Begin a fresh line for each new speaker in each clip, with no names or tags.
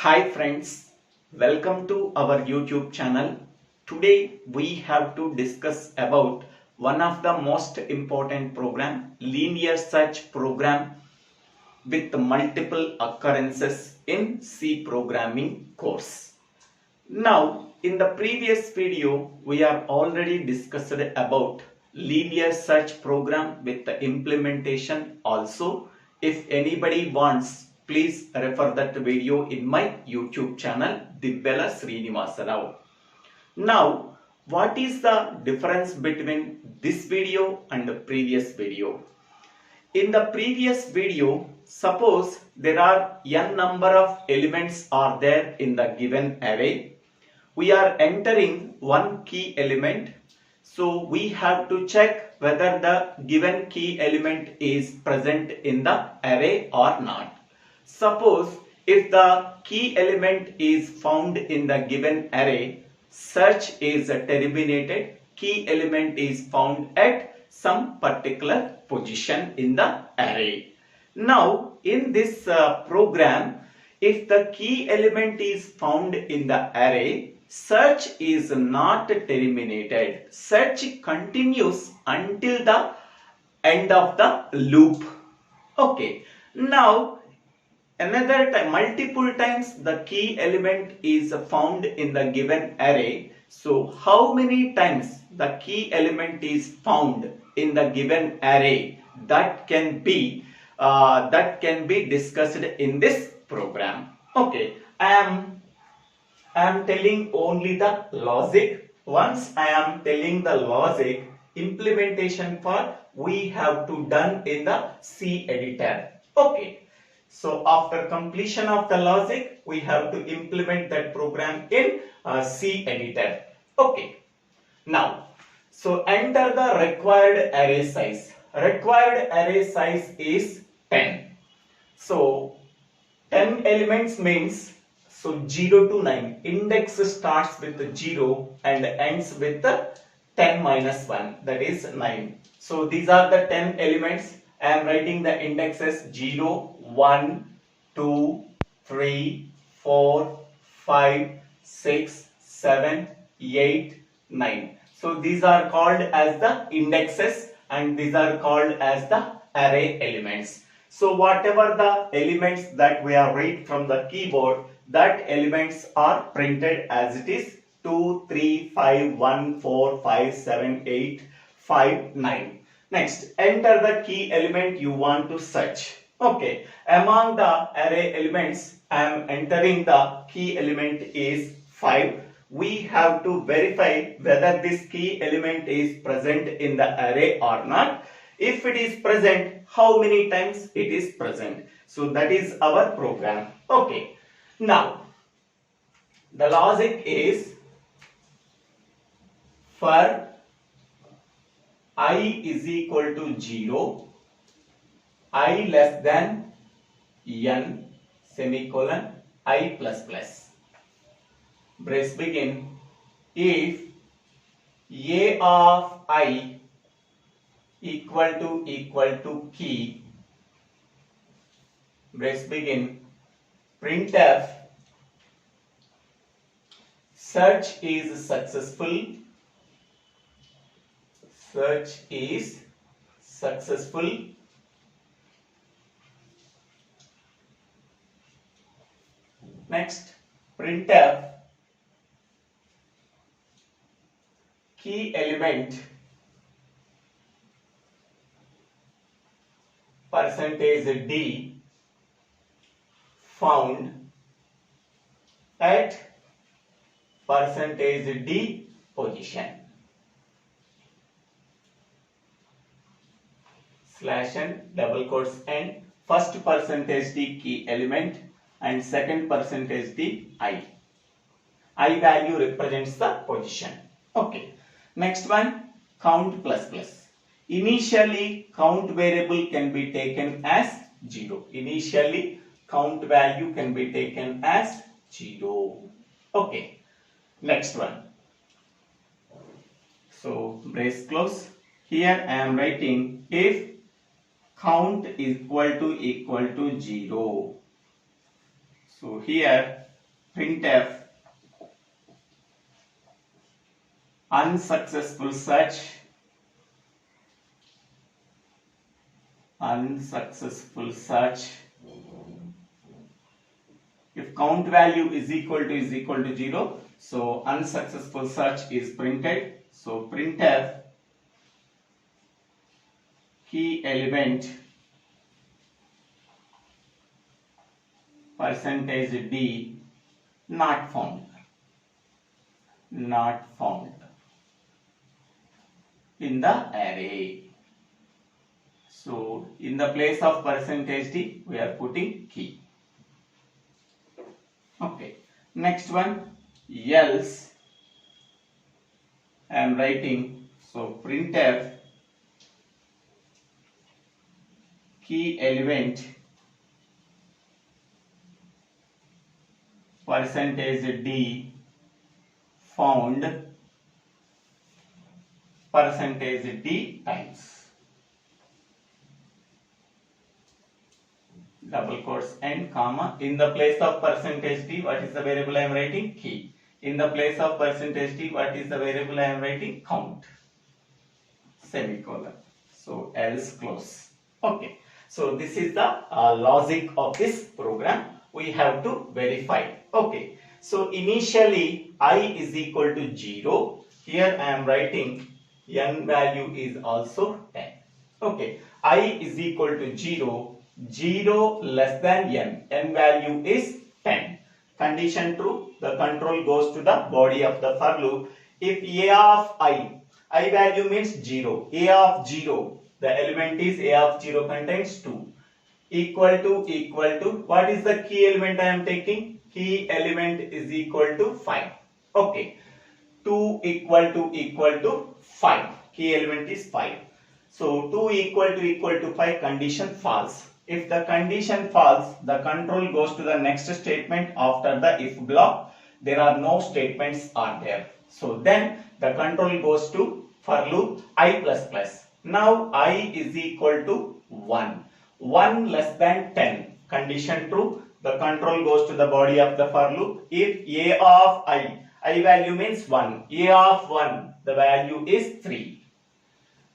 Hi friends, welcome to our YouTube channel. Today we have to discuss about one of the most important program, linear search program with multiple occurrences in C programming course. Now in the previous video we are already discussed about linear search program with the implementation also. If anybody wants, please refer that video in my YouTube channel Dibbela Srinivasa Rao. Now what is the difference between this video and the previous video? In the previous video, suppose there are n number of elements are there in the given array. We are entering one key element, so we have to check whether the given key element is present in the array or not. Suppose if the key element is found in the given array, search is terminated, key element is found at some particular position in the array. Now in this program, if the key element is found in the array, search is not terminated. Search continues until the end of the loop. Okay. Now another time, multiple times the key element is found in the given array. So how many times the key element is found in the given array, that can be discussed in this program. Okay, I am telling only the logic. Once I am telling the logic, implementation part we have to done in the C editor. Okay. So after completion of the logic, we have to implement that program in C editor. Okay. Now, so enter the required array size. Required array size is 10. So 10 elements means, so 0 to 9. Index starts with 0 and ends with 10 minus 1, that is 9. So these are the 10 elements. I am writing the indexes 0, 1, 2, 3, 4, 5, 6, 7, 8, 9. So these are called as the indexes and these are called as the array elements. So whatever the elements that we are read from the keyboard, that elements are printed as it is 2, 3, 5, 1, 4, 5, 7, 8, 5, 9. Next, enter the key element you want to search. Okay, among the array elements, I am entering the key element is 5. We have to verify whether this key element is present in the array or not. If it is present, how many times it is present? So that is our program. Okay, now the logic is for I is equal to 0, I less than n, semicolon, I plus plus. Brace begin. If a of I equal to key, brace begin, printf, search is successful. Search is successful. Next, printf, key element percentage %d found at %d position. Slash n, double quotes n, first %d key element and second %d I. I value represents the position. Okay. Next one, count plus plus. Initially, count variable can be taken as 0. Initially, count value can be taken as 0. Okay. Next one. So, brace close. Here I am writing if count is equal to 0. So here printf unsuccessful search, if count value is equal to 0, so unsuccessful search is printed. So printf key element %d not found in the array. So in the place of %d we are putting key. Okay, next one, else I am writing, so printf key element %d found %d times, double quotes and comma. In the place of %d, what is the variable I am writing? Key. In the place of %d, what is the variable I am writing? Count. Semicolon. So else close. Okay. So this is the logic of this program. We have to verify. Okay. So initially I is equal to 0. Here I am writing n value is also 10. Okay. I is equal to 0. 0 less than n value is 10. Condition true, the control goes to the body of the for loop. If a of I value means 0, a of 0, the element is a of 0 contains 2, equal to, what is the key element I am taking? Key element is equal to 5. Okay, 2 equal to 5, key element is 5. So 2 equal to 5, condition false. If the condition false, the control goes to the next statement after the if block. There are no statements are there. So then the control goes to for loop I++. Now I is equal to 1. 1 less than 10. Condition true. The control goes to the body of the for loop. If a of I value means 1. A of 1, the value is 3.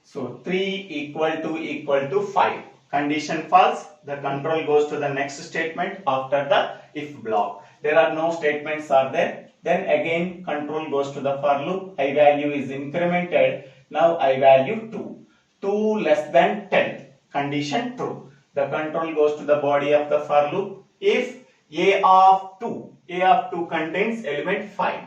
So 3 equal to 5. Condition false, the control goes to the next statement after the if block. There are no statements are there. Then again control goes to the for loop. I value is incremented. Now I value 2. 2 less than 10. Condition true. The control goes to the body of the for loop. If a of 2 contains element 5.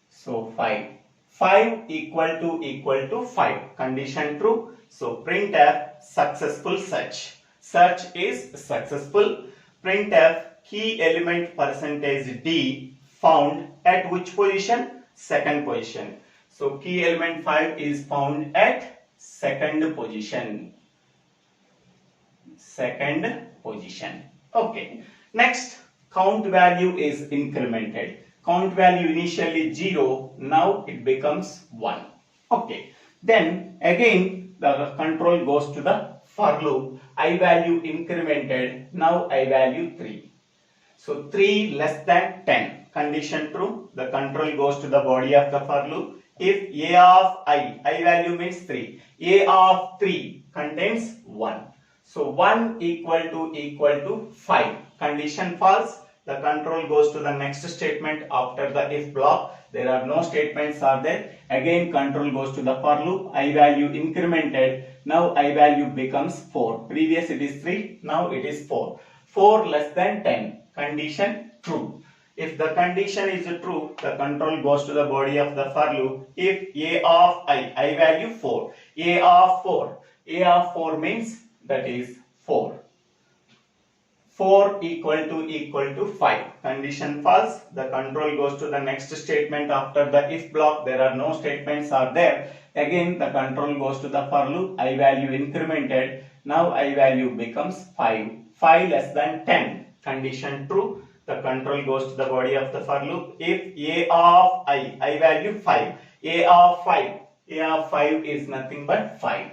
So 5. 5 equal to 5. Condition true. So printf successful search. Search is successful. Printf key element %d found at which position? Second position. So key element 5 is found at second position. Okay. Next, count value is incremented. Count value initially 0, now it becomes 1. Okay. Then again the control goes to the for loop. I value incremented. Now I value 3. So 3 less than 10. Condition true. The control goes to the body of the for loop. If a of I value means 3. A of 3 contains 1. So 1 equal to 5. Condition false. The control goes to the next statement after the if block. There are no statements are there. Again control goes to the for loop. I value incremented. Now I value becomes 4. Previous it is 3. Now it is 4. 4 less than 10. Condition true. If the condition is true, the control goes to the body of the for loop. If a of I value 4. A of 4 means that is 4. 4 equal to 5. Condition false. The control goes to the next statement after the if block. There are no statements are there. Again the control goes to the for loop. I value incremented. Now I value becomes 5. 5 less than 10. Condition true. The control goes to the body of the for loop. If a of I value 5. A of 5 is nothing but 5.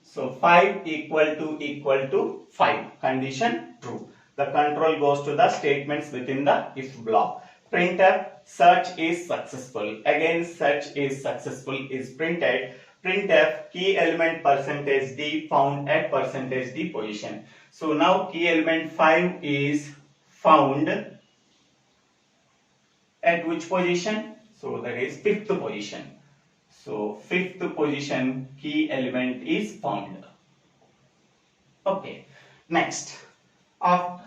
So 5 equal to 5. Condition true. The control goes to the statements within the if block. Printf search is successful. Again search is successful is printed. Printf key element percentage d found at percentage d position. So now key element 5 is found at which position? So that is fifth position. So fifth position key element is found. Okay. Next.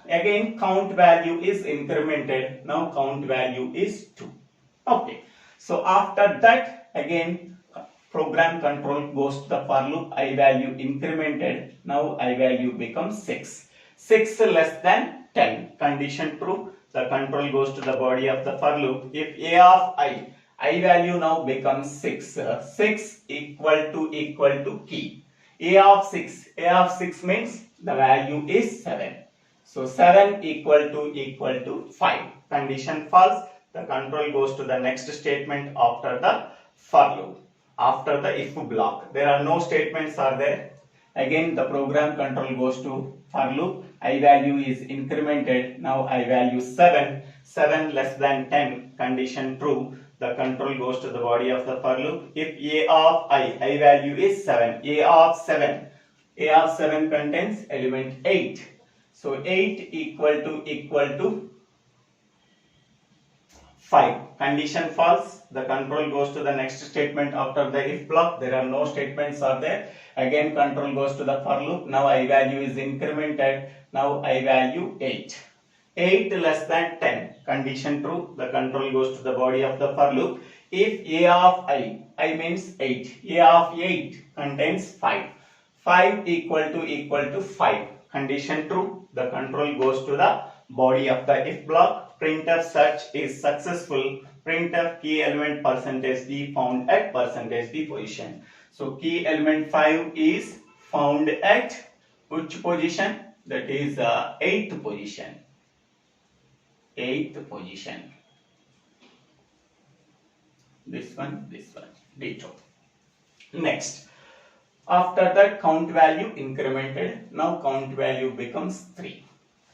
Again count value is incremented. Now count value is 2. Okay. So after that again program control goes to the for loop. I value incremented. Now I value becomes 6. 6 less than 10. Condition true. The control goes to the body of the for loop. If a of I value now becomes 6. 6 equal to key. A of 6 means the value is 7. So 7 equal to 5. Condition false. The control goes to the next statement after the for loop. After the if block. There are no statements are there. Again the program control goes to for loop. I value is incremented. Now I value 7. 7 less than 10. Condition true. The control goes to the body of the for loop. If a of I value is 7. A of 7 contains element 8. So 8 equal to 5. Condition false. The control goes to the next statement after the if block. There are no statements are there. Again control goes to the for loop. Now I value is incremented. Now I value 8. 8 less than 10. Condition true. The control goes to the body of the for loop. If a of I means 8. A of 8 contains 5. 5 equal to 5. Condition true. The control goes to the body of the if block. Printf search is successful. Printf key element percentage d found at percentage d position. So key element 5 is found at which position? That is 8th position. 8th position. This one, ditto. Next. After that count value incremented. Now count value becomes 3.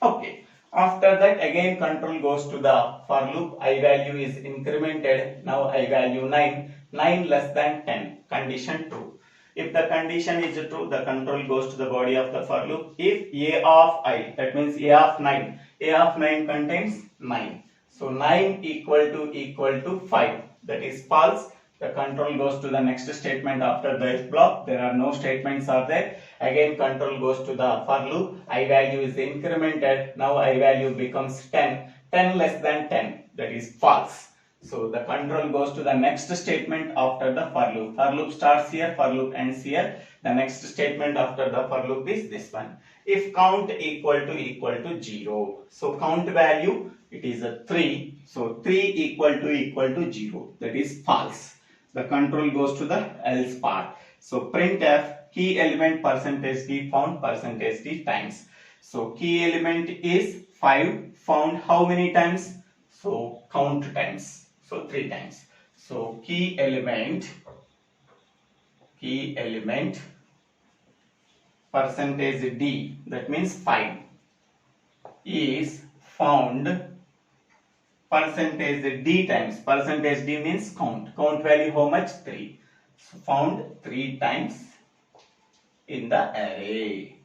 Okay. After that again control goes to the for loop. I value is incremented. Now I value 9. 9 less than 10. Condition true. If the condition is true, the control goes to the body of the for loop. If a of I, that means a of 9. A of 9 contains 9. So 9 equal to 5. That is false. The control goes to the next statement after the if block. There are no statements are there. Again control goes to the for loop. I value is incremented. Now I value becomes 10. 10 less than 10. That is false. So the control goes to the next statement after the for loop. For loop starts here, for loop ends here. The next statement after the for loop is this one. If count equal to 0. So count value it is a 3. So 3 equal to 0. That is false. The control goes to the else part. So printf key element percentage d found percentage d times. So key element is 5 found how many times? So count times. So 3 times. So key element percentage d, that means 5, is found percentage d times. Percentage d means count. Count value how much? 3. So found 3 times in the array.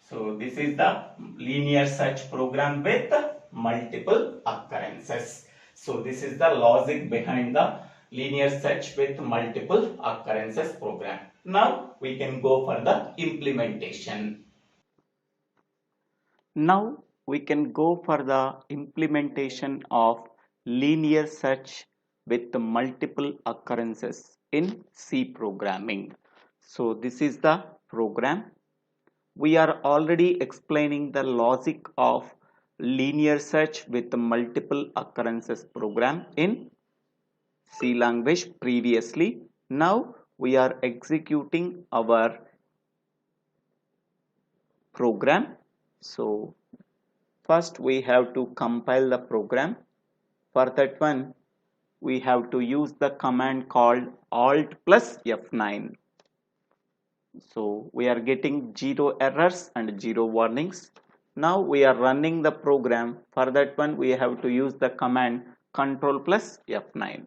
So this is the linear search program with multiple occurrences. So this is the logic behind the linear search with multiple occurrences program. Now we can go for the implementation. Now we can go for the implementation of linear search with multiple occurrences in C programming. So this is the program. We are already explaining the logic of linear search with multiple occurrences program in C language previously. Now we are executing our program. So first we have to compile the program. For that one we have to use the command called Alt plus F9. So we are getting 0 errors and 0 warnings. Now we are running the program. For that one we have to use the command control plus F9.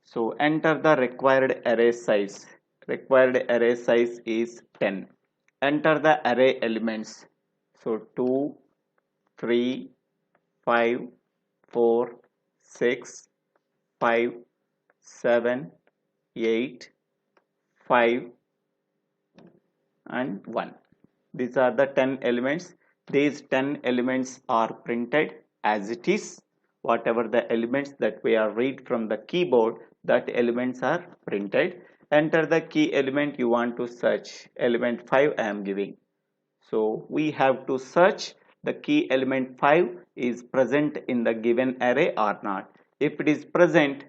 So enter the required array size. Required array size is 10. Enter the array elements. So 2, 3, 5, 4, 6, 5, 7, 8, 5 and 1. These are the 10 elements. These 10 elements are printed as it is. Whatever the elements that we are read from the keyboard, that elements are printed. Enter the key element you want to search. Element 5 I am giving. So we have to search the key element 5 is present in the given array or not. If it is present,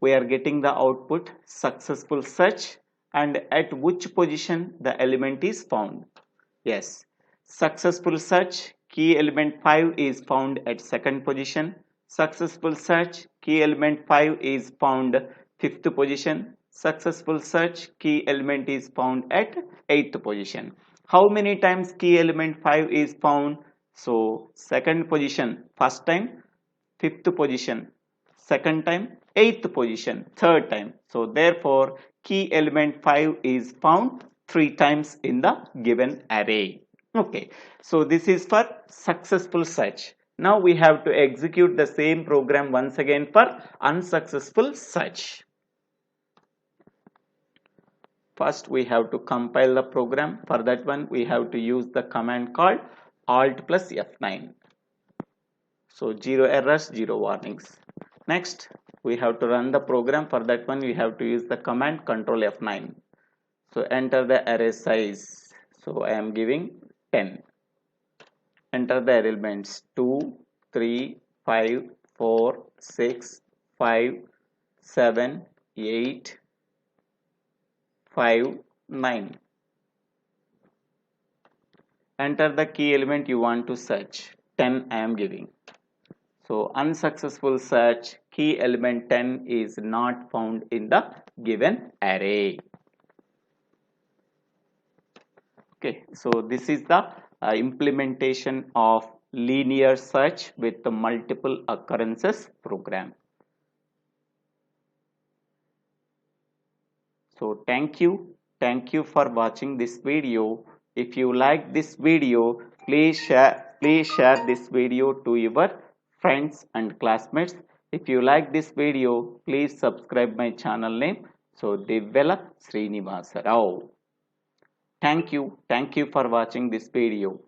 we are getting the output successful search, and at which position the element is found. Yes, successful search key element 5 is found at second position. Successful search key element 5 is found fifth position. Successful search key element is found at eighth position. How many times key element 5 is found? So second position first time, fifth position second time, eighth position third time. So therefore key element 5 is found 3 times in the given array. Okay, so this is for successful search. Now we have to execute the same program once again for unsuccessful search. First we have to compile the program. For that one we have to use the command called Alt plus F9. So 0 errors, 0 warnings. Next we have to run the program. For that one we have to use the command control F9. So enter the array size. So I am giving 10. Enter the elements 2, 3, 5, 4, 6, 5, 7, 8, 5, 9. Enter the key element you want to search. 10 I am giving. So unsuccessful search key element 10 is not found in the given array. Okay, so this is the implementation of linear search with the multiple occurrences program. So thank you for watching this video. If you like this video, please share this video to your friends and classmates. If you like this video, please subscribe my channel name. So Divvela Srinivasa Rao. Thank you for watching this video.